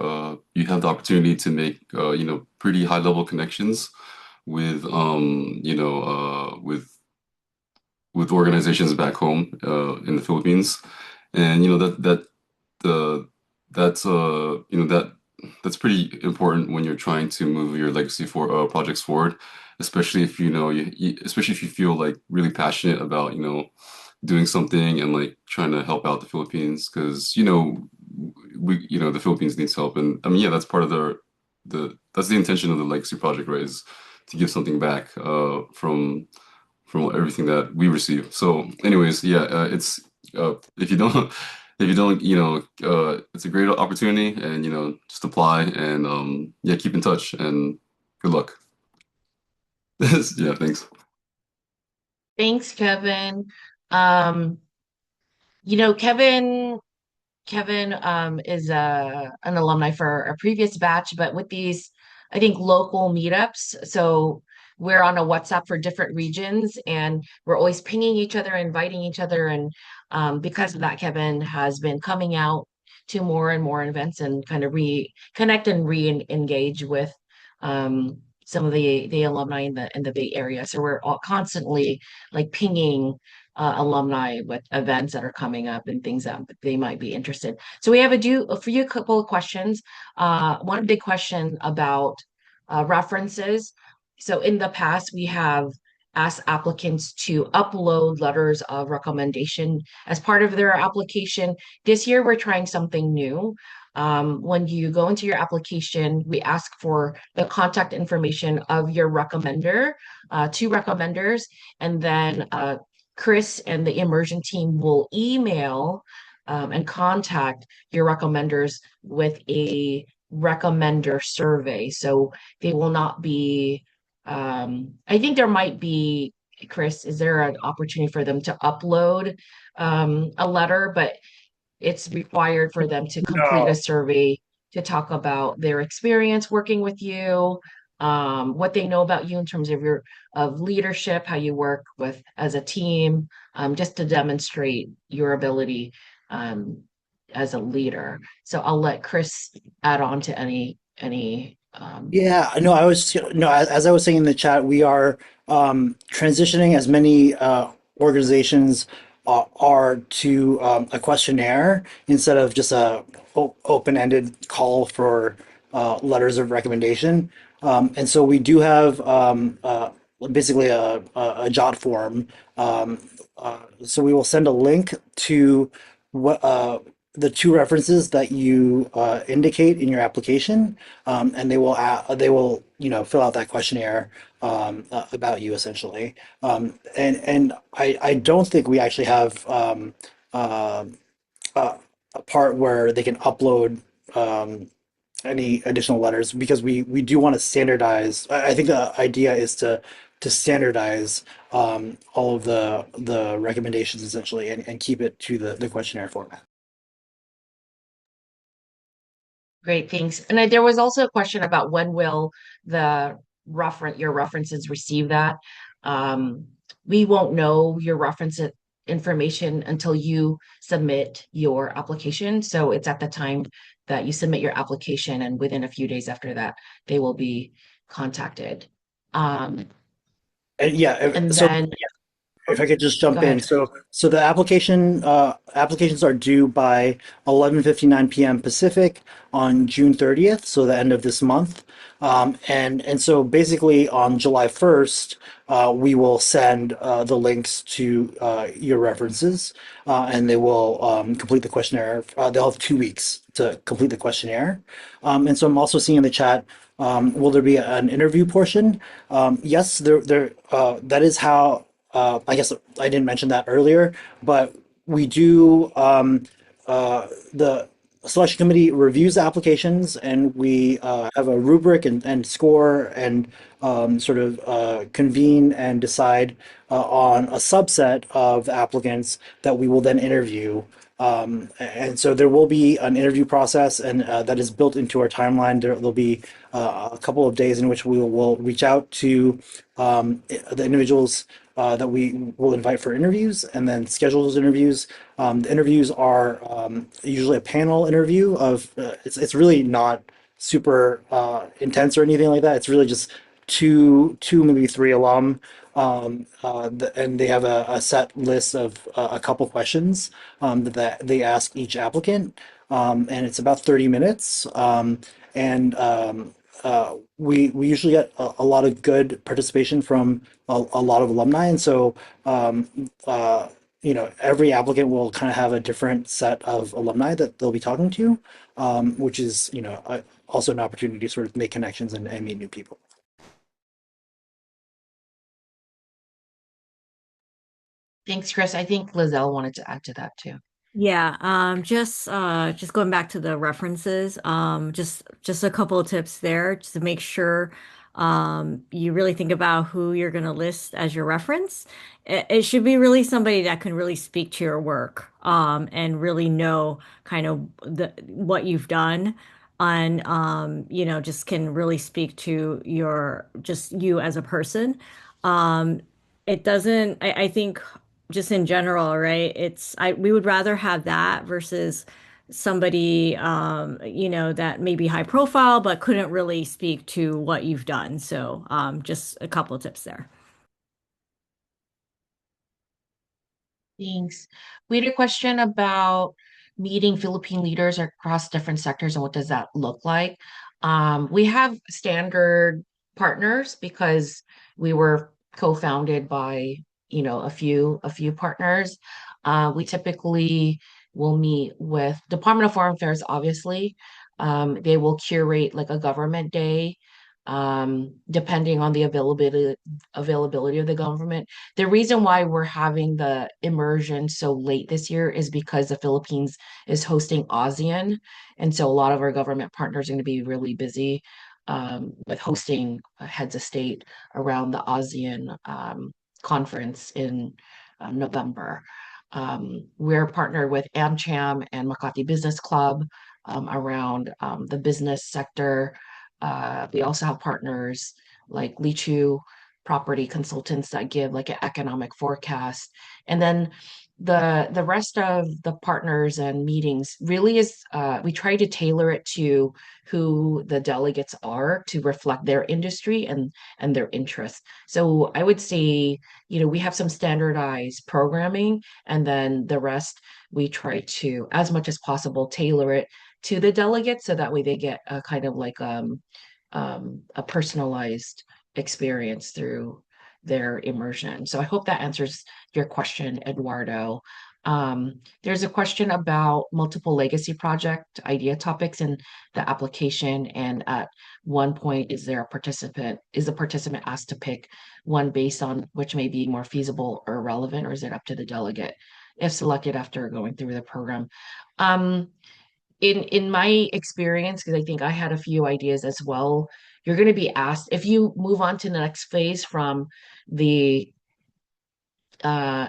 you have the opportunity to make pretty high level connections with with organizations back home in the Philippines, and uh, that's that's pretty important when you're trying to move your legacy for projects forward, especially if especially if you feel like really passionate about doing something and like trying to help out the Philippines because the Philippines needs help, and I mean yeah, that's part of the that's the intention of the legacy project, right, is to give something back from everything that we receive. So anyways, yeah, it's if you don't if you don't it's a great opportunity, and just apply, and yeah, keep in touch, and good luck. Yeah, thanks.
Thanks, Kevin. Um, Kevin is an alumni for a previous batch, but with these, I think, local meetups. So we're on a WhatsApp for different regions, and we're always pinging each other, inviting each other. And because of that, Kevin has been coming out to more and more events and kind of reconnect and re-engage with some of the alumni in the Bay Area. So we're all constantly like pinging alumni with events that are coming up and things that they might be interested. So we have a few couple of questions. One big question about references. So in the past, we have asked applicants to upload letters of recommendation as part of their application. This year, we're trying something new. When you go into your application, we ask for the contact information of your recommender, two recommenders, and then Chris and the immersion team will email and contact your recommenders with a recommender survey. So they will not be, I think there might be, Chris, is there an opportunity for them to upload a letter, but it's required for them to complete a
No.
survey to talk about their experience working with you, what they know about you in terms of your of leadership, how you work with as a team, just to demonstrate your ability um, as a leader. So I'll let Chris add on to any.
Yeah, no, as I was saying in the chat, we are transitioning as many organizations are to a questionnaire instead of just a open-ended call for letters of recommendation. And so we do have basically a jot form. So we will send a link to what the two references that you indicate in your application, and they will fill out that questionnaire about you essentially. And I don't think we actually have a part where they can upload any additional letters because we do want to standardize. I think the idea is to to standardize all of the recommendations essentially and keep it to the questionnaire format.
Great, thanks. And there was also a question about when will your references receive that. We won't know your reference information until you submit your application. So it's at the time that you submit your application, and within a few days after that, they will be contacted.
And yeah,
And
so
then
if I could just
go
jump in.
ahead.
So the applications are due by 11:59 p.m. Pacific on June 30th, so the end of this month. And so basically on July 1st, we will send the links to your references, and they will complete the questionnaire. They'll have 2 weeks to complete the questionnaire. And so I'm also seeing in the chat, will there be an interview portion? Yes, that is how. I guess I didn't mention that earlier, but we do the selection committee reviews the applications, and we have a rubric and score and sort of convene and decide on a subset of applicants that we will then interview. And so there will be an interview process, and that is built into our timeline. There'll be a couple of days in which we will reach out to the individuals that we will invite for interviews and then schedule those interviews. The interviews are usually a panel interview of, it's really not super intense or anything like that. It's really just two maybe three alum, and they have a set list of a couple questions that they ask each applicant, and it's about 30 minutes. And we usually get a lot of good participation from a lot of alumni, and so every applicant will kind of have a different set of alumni that they'll be talking to, which is also an opportunity to sort of make connections and meet new people.
Thanks, Chris. I think Lizelle wanted to add to that too.
Yeah, just going back to the references, just a couple of tips there, just to make sure you really think about who you're going to list as your reference. It should be really somebody that can really speak to your work, and really know kind of what you've done, and just can really speak to just you as a person. It doesn't, I think, just in general, right? We would rather have that versus somebody, that may be high profile but couldn't really speak to what you've done. So, just a couple of tips there.
Thanks. We had a question about meeting Philippine leaders across different sectors and what does that look like. We have standard partners because we were co-founded by, a few partners. We typically will meet with Department of Foreign Affairs, obviously. They will curate like a government day, depending on the availability of the government. The reason why we're having the immersion so late this year is because the Philippines is hosting ASEAN. And so a lot of our government partners are going to be really busy with hosting heads of state around the ASEAN conference in November. We're partnered with AmCham and Makati Business Club around the business sector. We also have partners like Lichu property consultants that give like an economic forecast. And then the rest of the partners and meetings really is we try to tailor it to who the delegates are to reflect their industry and their interests. So I would say, we have some standardized programming, and then the rest we try to, as much as possible, tailor it to the delegates so that way they get a kind of like a personalized experience through their immersion. So I hope that answers your question, Eduardo. There's a question about multiple legacy project idea topics in the application, and at one point, is the participant asked to pick one based on which may be more feasible or relevant, or is it up to the delegate if selected after going through the program? in my experience, because I think I had a few ideas as well, you're going to be asked if you move on to the next phase from the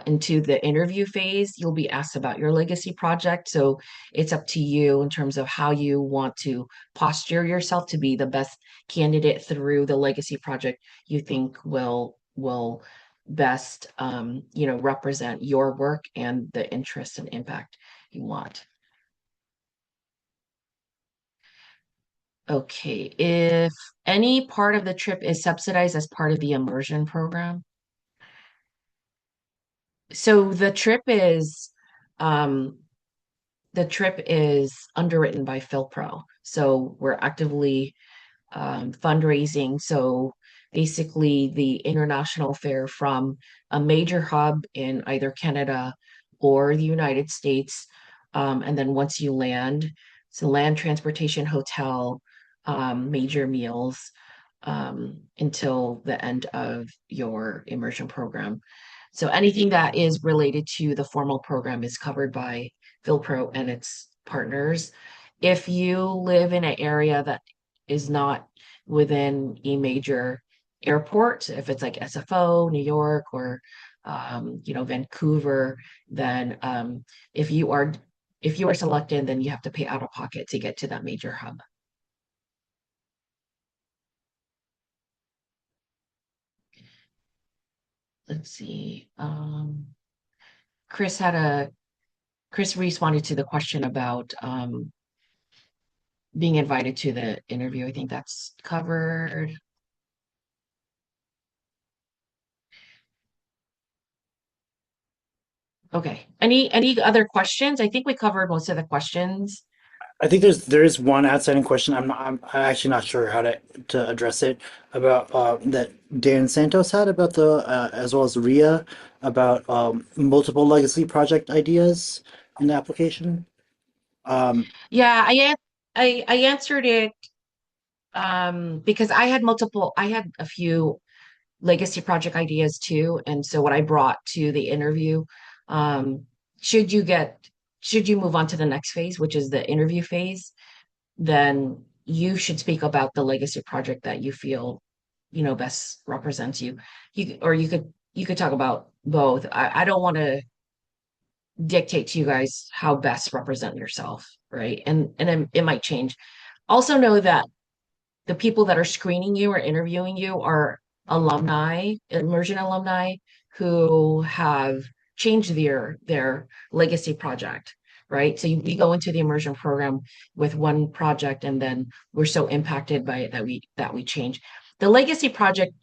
into the interview phase, you'll be asked about your legacy project. So it's up to you in terms of how you want to posture yourself to be the best candidate through the legacy project you think will best represent your work and the interest and impact you want. Okay, if any part of the trip is subsidized as part of the immersion program. So um the trip is underwritten by FYLPRO. So we're actively fundraising. So basically, the international fare from a major hub in either Canada or the United States. And then once you land, so land transportation, hotel, major meals until the end of your immersion program. So anything that is related to the formal program is covered by FYLPRO and its partners. If you live in an area that is not within a major airport, if it's like SFO, New York, or Vancouver, then if you are selected, then you have to pay out of pocket to get to that major hub. Let's see. Chris responded to the question about being invited to the interview. I think that's covered. Okay. Any other questions? I think we covered most of the questions.
I think there is one outstanding question. I'm actually not sure how to address it about that Dan Santos had about the as well as Ria about multiple legacy project ideas in the application.
Yeah, I answered it because I had a few legacy project ideas too. And so what I brought to the interview, um, should you get should you move on to the next phase, which is the interview phase, then you should speak about the legacy project that you feel, best represents you. You could talk about both. I don't want to dictate to you guys how best represent yourself, right? And it might change. Also know that the people that are screening you or interviewing you are alumni, immersion alumni who have changed their legacy project, right? So we go into the immersion program with one project and then we're so impacted by it that we change. The legacy project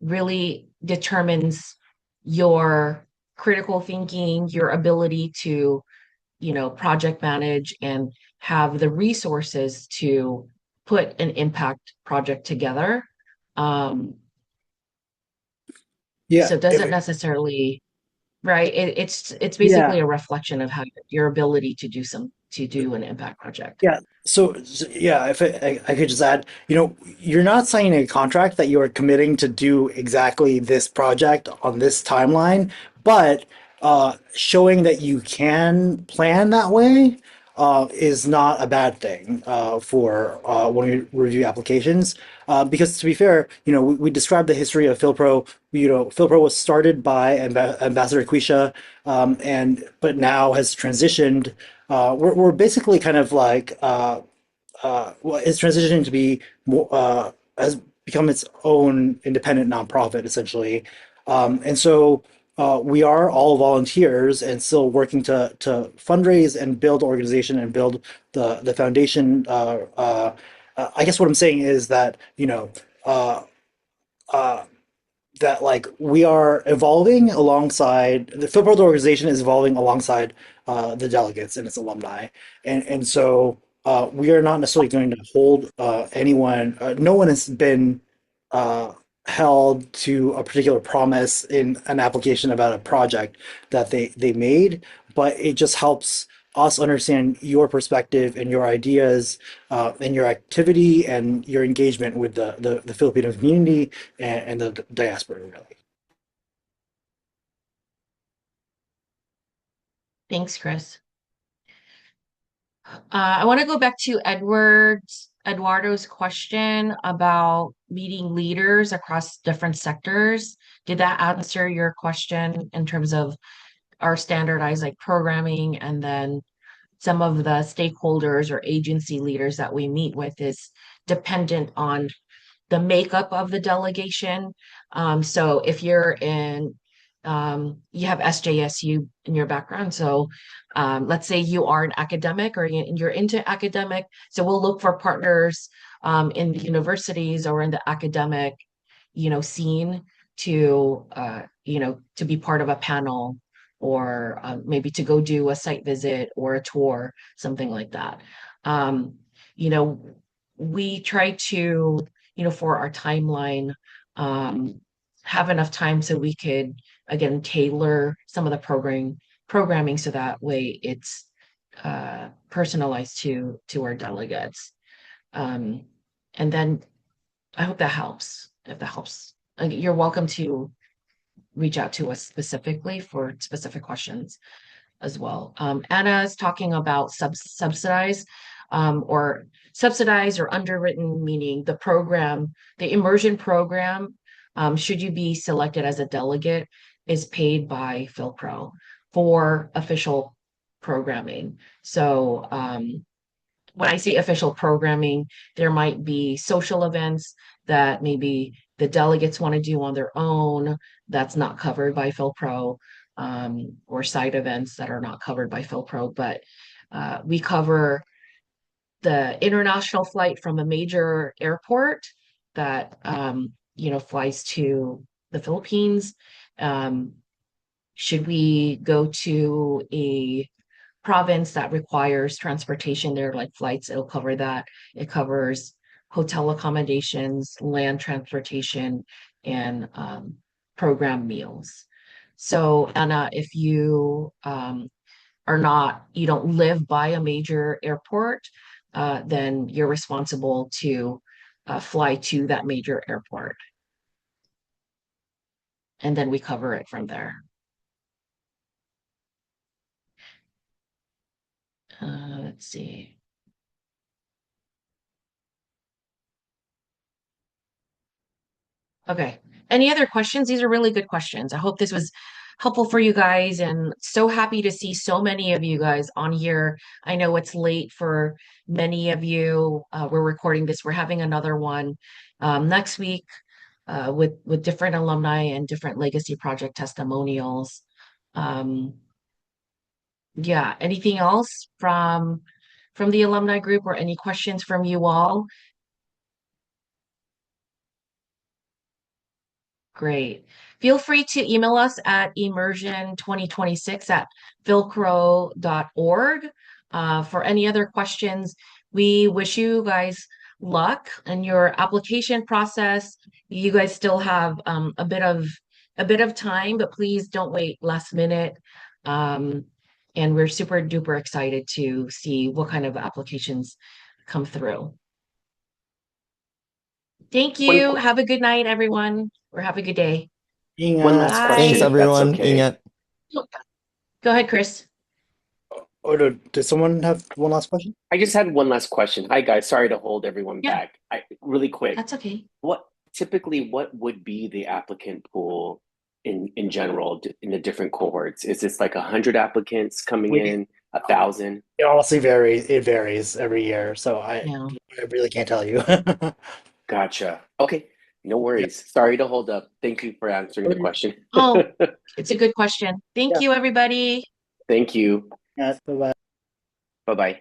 really determines your critical thinking, your ability to project manage and have the resources to put an impact project together. Um,
Yeah,
so it doesn't necessarily, right? It's
yeah.
basically a reflection of how your ability to do an impact project.
Yeah. So, yeah, if I could just add, you're not signing a contract that you are committing to do exactly this project on this timeline, but showing that you can plan that way is not a bad thing for when we review applications. Because to be fair, we described the history of FYLPRO. FYLPRO was started by Ambassador Quisha, but now has transitioned. We're basically kind of like well, it's transitioning to be more has become its own independent nonprofit essentially, and so we are all volunteers and still working to fundraise and build organization and build the foundation. I guess what I'm saying is that uh, uh, that like we are evolving alongside the football organization is evolving alongside the delegates and its alumni, and so we are not necessarily going to hold anyone. No one has been uh, held to a particular promise in an application about a project that they made, but it just helps us understand your perspective and your ideas and your activity and your engagement with the Filipino community and the diaspora, really.
Thanks, Chris. I want to go back to Eduardo's question about meeting leaders across different sectors. Did that answer your question in terms of our standardized like programming, and then some of the stakeholders or agency leaders that we meet with is dependent on the makeup of the delegation. So if you're in, you have SJSU in your background. So let's say you are an academic or you're into academic. So we'll look for partners in the universities or in the academic, scene to, to be part of a panel, or maybe to go do a site visit or a tour, something like that. Um, you know, we try to, for our timeline, have enough time so we could, again, tailor some of the programming so that way it's personalized to our delegates. And then I hope that helps. If that helps, you're welcome to reach out to us specifically for specific questions as well. Anna is talking about subsidized, or subsidized or underwritten, meaning the immersion program, should you be selected as a delegate, is paid by FYLPRO for official programming. So when I say official programming, there might be social events that maybe the delegates want to do on their own that's not covered by FYLPRO, or side events that are not covered by FYLPRO. But we cover the international flight from a major airport that flies to the Philippines. Should we go to a province that requires transportation there, like flights, it'll cover that. It covers hotel accommodations, land transportation, and program meals. So Anna, if you you don't live by a major airport, then you're responsible to fly to that major airport. And then we cover it from there. Let's see. Okay. Any other questions? These are really good questions. I hope this was helpful for you guys, and so happy to see so many of you guys on here. I know it's late for many of you. We're recording this. We're having another one next week with different alumni and different legacy project testimonials. Yeah, anything else from the alumni group, or any questions from you all? Great. Feel free to email us at immersion2026@philcro.org for any other questions. We wish you guys luck in your application process. You guys still have a bit of time, but please don't wait last minute. And we're super duper excited to see what kind of applications come through. Thank you. Have a good night, everyone, or have a good day.
One last
Bye.
question,
Thanks,
if that's
everyone.
okay.
Ingat.
Go ahead, Chris.
Or does someone have one last question?
I just had one last question. Hi, guys. Sorry to hold everyone
Yeah.
back. Really quick.
That's okay.
What would be the applicant pool in general in the different cohorts? Is this like 100 applicants coming in, 1,000?
It honestly varies. It varies every year, so
Yeah.
I really can't tell you.
Gotcha. Okay, no worries. Sorry to hold up. Thank you for answering the question.
Oh, it's a good question. Thank
Yeah.
you, everybody.
Thank you.
Yes, bye-bye.
Bye-bye.